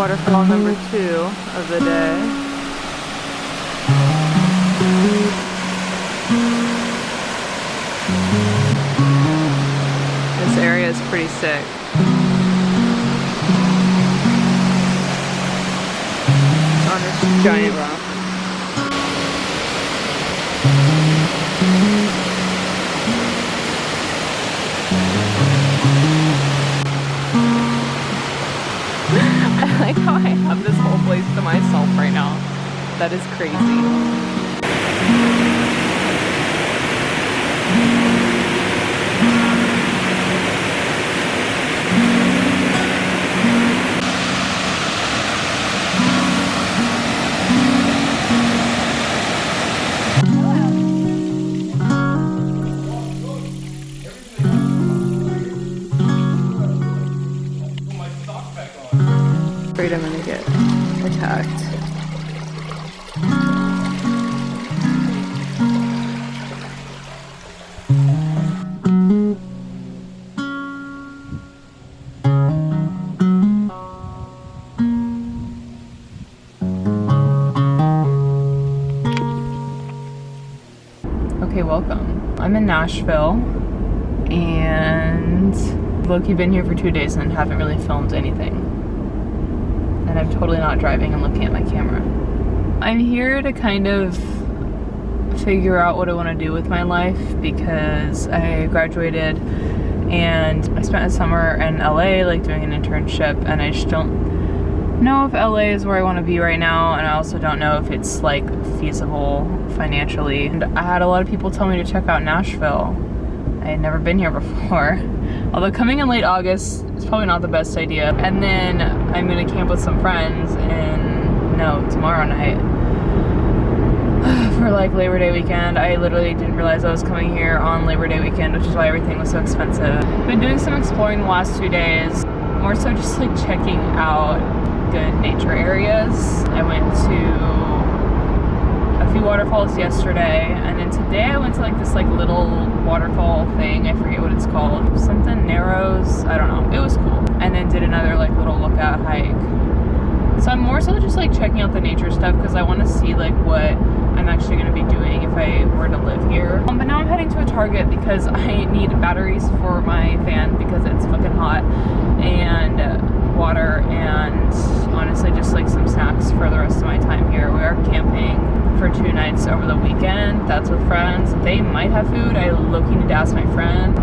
Waterfall number 2 of the day. This area is pretty sick. On this giant rock. I like how I have this whole place to myself right now. That is crazy. Afraid I'm gonna get attacked. Okay, welcome. I'm in Nashville and low-key been here for 2 days and haven't really filmed anything. And I'm totally not driving and looking at my camera. I'm here to kind of figure out what I want to do with my life because I graduated and I spent a summer in LA like doing an internship, and I just don't know if LA is where I want to be right now, and I also don't know if it's like feasible financially. And I had a lot of people tell me to check out Nashville. I had never been here before. Although coming in late August is probably not the best idea. And then I'm gonna camp with some friends tomorrow night for like Labor Day weekend. I literally didn't realize I was coming here on Labor Day weekend, which is why everything was so expensive. Been doing some exploring the last 2 days, more so just like checking out good nature areas. I went to a few waterfalls yesterday, and then today I went to like this like little waterfall thing. I forget what it's called. Something Narrows. I don't know. It was cool. And then did another like little lookout hike. So I'm more so just like checking out the nature stuff because I want to see like what I'm actually going to be doing if I were to live here. But now I'm heading to a Target because I need batteries for my fan because it's fucking hot, and water, and honestly just like some snacks for the rest of my time here. We are camping for 2 nights over the weekend. That's with friends. They might have food. I low-key need to ask my friend.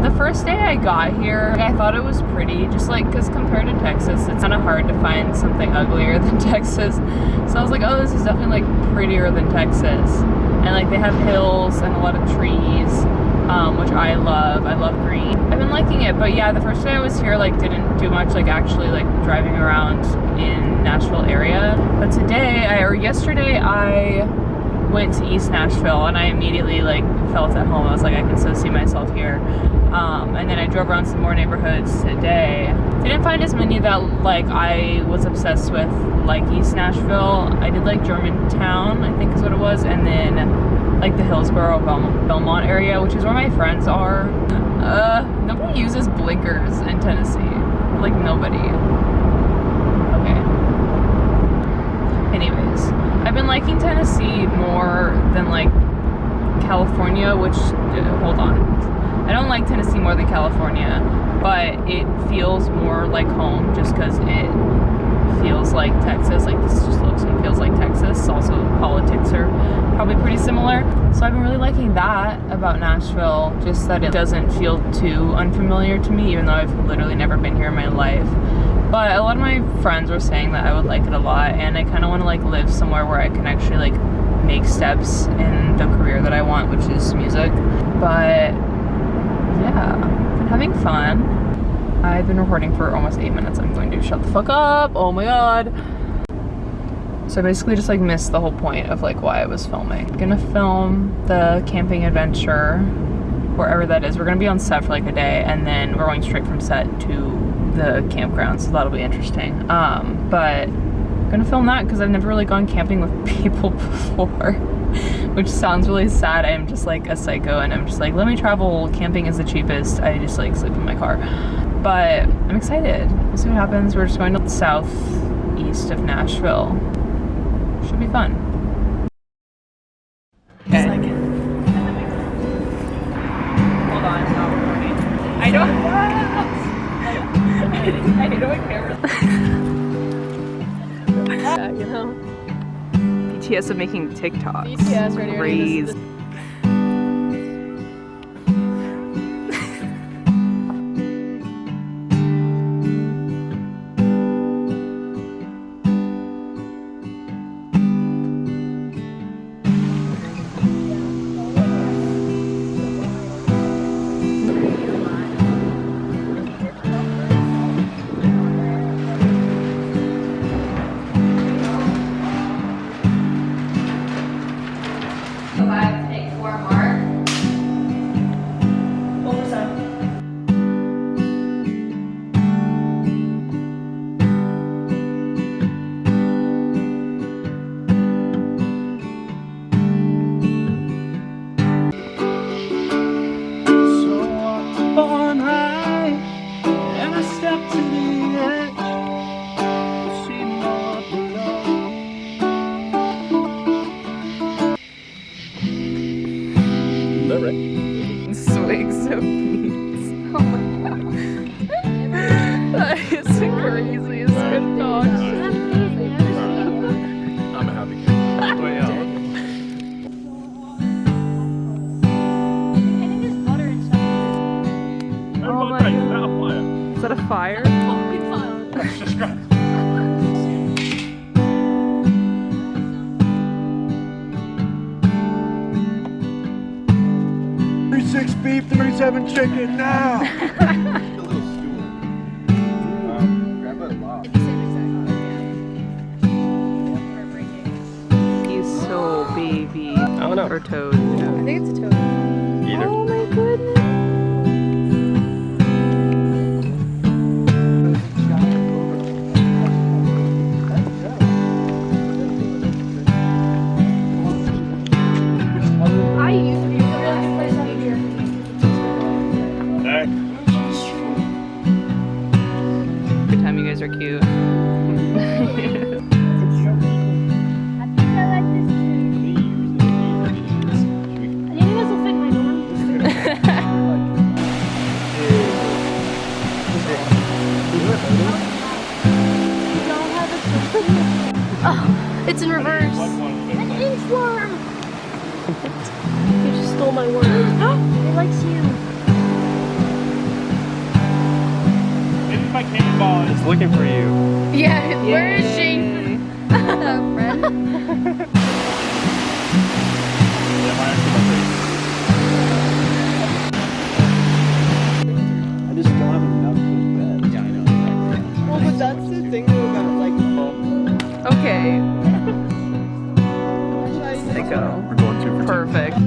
The first day I got here, I thought it was pretty, just like, because compared to Texas, it's kind of hard to find something uglier than Texas. So I was like, oh, this is definitely like prettier than Texas. And like they have hills and a lot of trees, which I love. I love green. I've been liking it, but yeah, the first day I was here, like didn't do much, like actually like driving around in Nashville area. But yesterday I went to East Nashville and I immediately like felt at home. I was like, I can so see myself here. And then I drove around some more neighborhoods today. Didn't find as many that like I was obsessed with, like East Nashville. I did like Germantown, I think is what it was, and then like the Hillsborough, Belmont area, which is where my friends are. Nobody uses blinkers in Tennessee. Like nobody. Okay. Anyways, I've been liking Tennessee more than like California, which, hold on. I don't like Tennessee more than California, but it feels more like home just because it feels like Texas. Like this just looks and feels like Texas. Also, politics are probably pretty similar. So I've been really liking that about Nashville, just that it doesn't feel too unfamiliar to me, even though I've literally never been here in my life. But a lot of my friends were saying that I would like it a lot, and I kind of want to like live somewhere where I can actually like make steps in the career that I want, which is music. But yeah, been having fun. I've been recording for almost 8 minutes. I'm going to shut the fuck up. Oh my god. So I basically just like missed the whole point of like why I was filming. I'm gonna film the camping adventure wherever that is. We're gonna be on set for like a day, and then we're going straight from set to the campground, so that'll be interesting. But I'm gonna film that because I've never really gone camping with people before, which sounds really sad. I'm just like a psycho and I'm just like, let me travel. Camping is the cheapest. I just like sleep in my car. but I'm excited. We'll see what happens. We're just going to the southeast of Nashville. Should be fun. Okay. Hold on, it's not recording. I don't care. Yeah, you know. BTS of making TikToks. BTS, ready? Crazy. Swigs of meats. Oh my god. That is the craziest good dog. I'm a happy kid. But yeah. Oh my god. Is that a fire? That's just right. 36 beef, 37 chicken now. A little stool. Grab a lot. He's so baby. I don't know. Or toad. I think it's a toad. Either. Oh my goodness. Every time you guys are cute. Oh, it's in reverse. An inchworm! You just stole my word. It likes you. Maybe my cannonball is looking for you. Yeah, where is she? Friend. I just don't have enough for bed. Yeah, I know. Well, but that's the thing though about like. Okay. They go. We're going 2 for 2. Perfect.